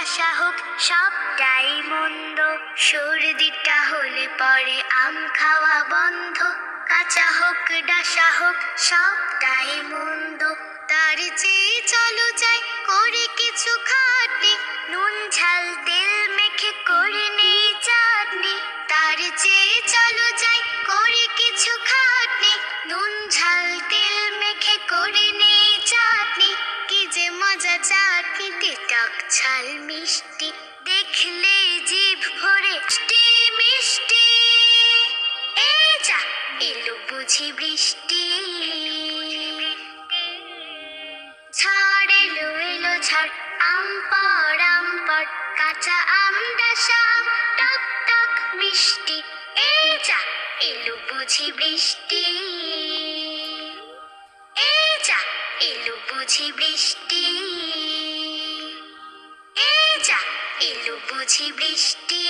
ডাসা হোক সবটাই মন্দ, সর্দিটা হলে পরে আম খাওয়া বন্ধ। কাঁচা হোক ডাসা হোক সবটাই মন্দ, তার চেয়ে চলো যাই করে কিছু খাটনি, নুন ঝাল তেল মেখে করে নেই চাটনি। তার চেয়ে চলো যাই করে কিছু খাটনি, নুন ঝাল তেল মেখে করে নেই চাটনি। কি যে মজা চাটনিতে, টক ঝাল মিষ্টি, দেখলে জিভ ভরে মিষ্টি মিষ্টি। এই যা এলো বুঝি বৃষ্টি, ঝড় এলো এলো ঝড়, আম পর কাঁচা আম ডাসা আম টক টক মিষ্টি। এই যা এলো বুঝি বৃষ্টি, এই যা এলো বুঝি বৃষ্টি, এই যা এলো বুঝি বৃষ্টি।